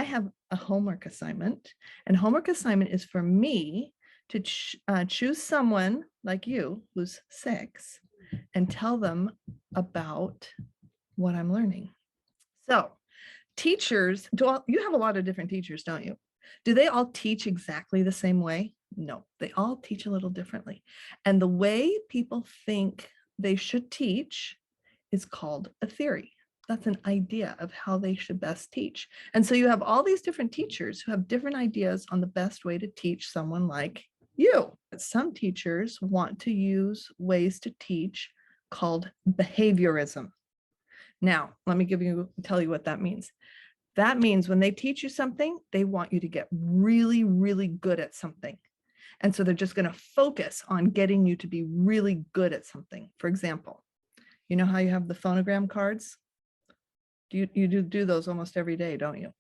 have a homework assignment, and homework assignment is for me to choose someone like you who's 6 and tell them about what I'm learning. So teachers, you have a lot of different teachers, don't you? Do they all teach exactly the same way? No, they all teach a little differently. And the way people think they should teach is called a theory. That's an idea of how they should best teach. And so you have all these different teachers who have different ideas on the best way to teach someone like you. Some teachers want to use ways to teach called behaviorism. Now, let me tell you what that means. That means when they teach you something, they want you to get really, really good at something. And so they're just going to focus on getting you to be really good at something. For example, you know how you have the phonogram cards? You do those almost every day, don't you?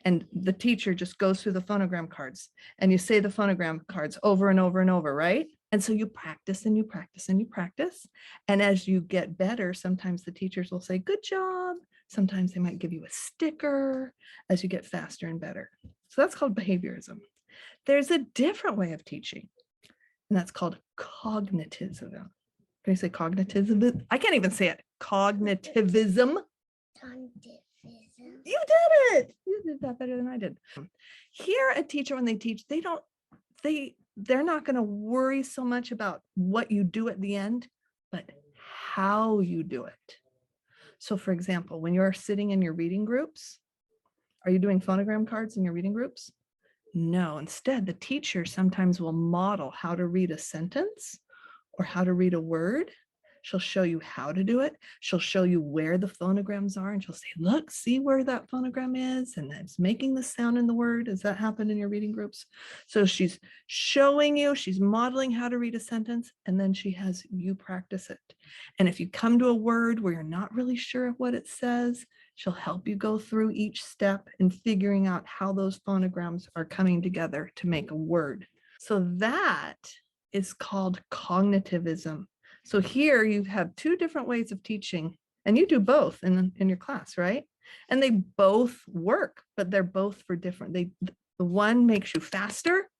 And the teacher just goes through the phonogram cards and you say the phonogram cards over and over and over, right? And so you practice and you practice and you practice. And as you get better, sometimes the teachers will say, good job. Sometimes they might give you a sticker as you get faster and better. So that's called behaviorism. There's a different way of teaching, and that's called cognitivism. Can you say cognitivism? I can't even say it. Cognitivism. You did it. You did that better than I did. Here, a teacher, when they teach, they're not going to worry so much about what you do at the end, but how you do it. So for example, when you're sitting in your reading groups, are you doing phonogram cards in your reading groups? No, instead, the teacher sometimes will model how to read a sentence or how to read a word. She'll show you how to do it. She'll show you where the phonograms are, and she'll say, look, see where that phonogram is, and it's making the sound in the word. Does that happen in your reading groups? So she's showing you, she's modeling how to read a sentence, and then she has you practice it. And if you come to a word where you're not really sure what it says, she'll help you go through each step in figuring out how those phonograms are coming together to make a word. So that is called cognitivism. So here you have 2 different ways of teaching, and you do both in your class, right? And they both work, but they're both for different. The one makes you faster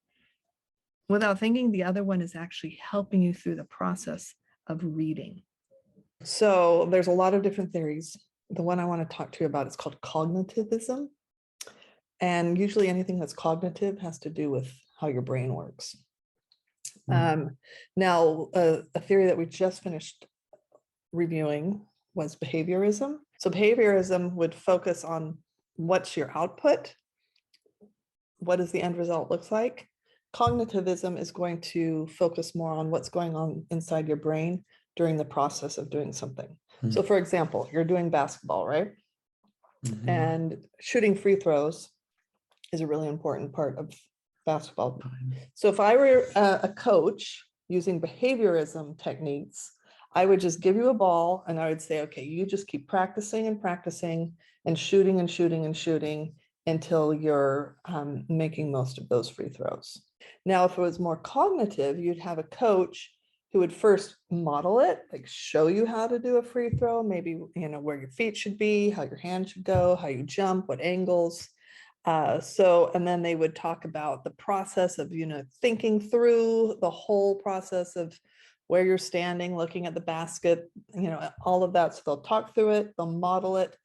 without thinking. The other one is actually helping you through the process of reading. So there's a lot of different theories. The one I want to talk to you about is called cognitivism. And usually anything that's cognitive has to do with how your brain works. Now, a theory that we just finished reviewing was behaviorism. So behaviorism would focus on what's your output, what does the end result looks like. Cognitivism is going to focus more on what's going on inside your brain during the process of doing something. So for example, you're doing basketball, right? And shooting free throws is a really important part of basketball. So if I were a coach using behaviorism techniques, I would just give you a ball and I would say, okay, you just keep practicing and practicing and shooting and shooting and shooting until you're making most of those free throws. Now, if it was more cognitive, you'd have a coach who would first model it, like show you how to do a free throw, maybe, you know, where your feet should be, how your hand should go, how you jump, what angles. And then they would talk about the process of, you know, thinking through the whole process of where you're standing, looking at the basket, you know, all of that. So they'll talk through it, they'll model it,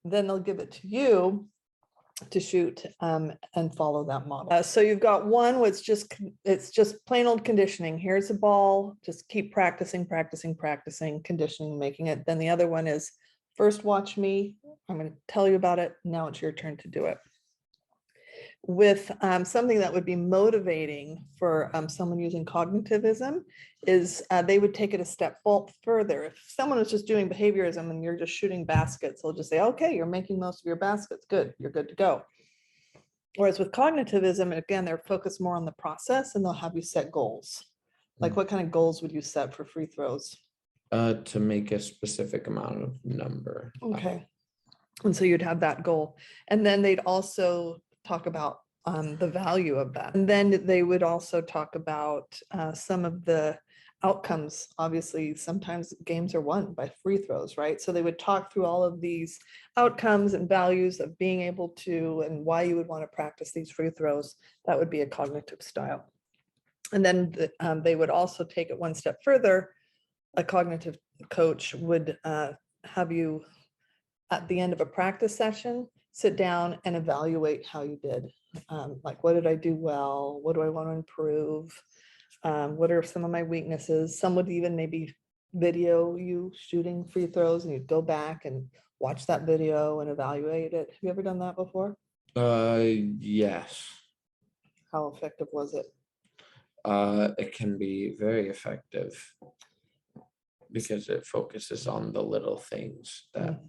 then they'll give it to you to shoot and follow that model. So you've got one where it's just plain old conditioning. Here's a ball, just keep practicing, practicing, practicing, conditioning, making it. Then the other one is first watch me, I'm going to tell you about it. Now it's your turn to do it. With something that would be motivating for someone using cognitivism is they would take it a step further. If someone is just doing behaviorism and you're just shooting baskets, they'll just say, okay, you're making most of your baskets. Good, you're good to go. Whereas with cognitivism, again, they're focused more on the process and they'll have you set goals. Like what kind of goals would you set for free throws? To make a specific amount of number. Okay. And so you'd have that goal. And then they'd also talk about the value of that. And then they would also talk about some of the outcomes. Obviously, sometimes games are won by free throws, right? So they would talk through all of these outcomes and values of being able to, and why you would want to practice these free throws. That would be a cognitive style. And then they would also take it one step further. A cognitive coach would have you, at the end of a practice session, sit down and evaluate how you did. Like, what did I do well? What do I want to improve? What are some of my weaknesses? Some would even maybe video you shooting free throws, and you'd go back and watch that video and evaluate it. Have you ever done that before? Yes. How effective was it? It can be very effective because it focuses on the little things that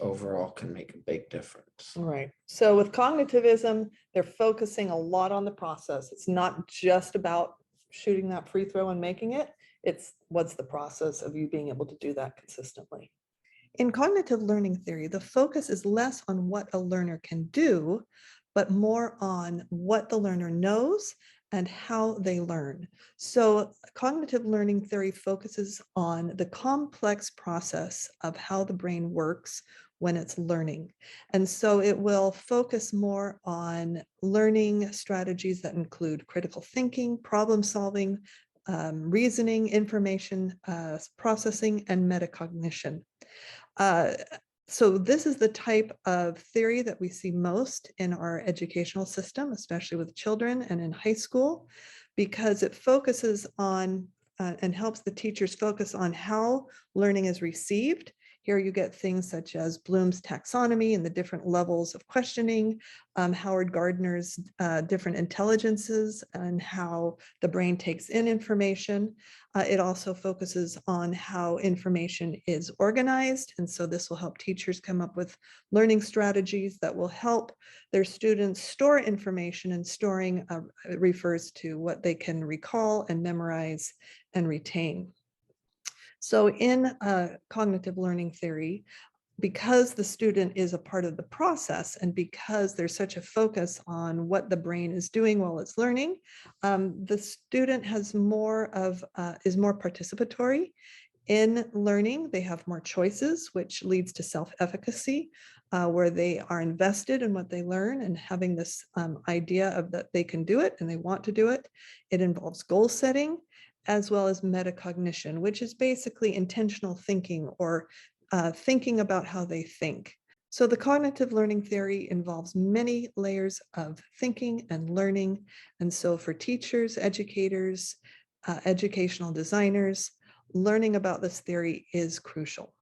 overall can make a big difference. Right. So with cognitivism, they're focusing a lot on the process. It's not just about shooting that free throw and making it. It's what's the process of you being able to do that consistently. In cognitive learning theory, the focus is less on what a learner can do, but more on what the learner knows and how they learn. So cognitive learning theory focuses on the complex process of how the brain works when it's learning. And so it will focus more on learning strategies that include critical thinking, problem solving, reasoning, information processing, and metacognition. So this is the type of theory that we see most in our educational system, especially with children and in high school, because it focuses on and helps the teachers focus on how learning is received. Here you get things such as Bloom's taxonomy and the different levels of questioning, Howard Gardner's different intelligences and how the brain takes in information. It also focuses on how information is organized. And so this will help teachers come up with learning strategies that will help their students store information, and storing refers to what they can recall and memorize and retain. So in cognitive learning theory, because the student is a part of the process and because there's such a focus on what the brain is doing while it's learning, the student has is more participatory in learning. They have more choices, which leads to self-efficacy, where they are invested in what they learn and having this idea of that they can do it and they want to do it. It involves goal setting as well as metacognition, which is basically intentional thinking, or thinking about how they think. So the cognitive learning theory involves many layers of thinking and learning. And so for teachers, educators, educational designers, learning about this theory is crucial.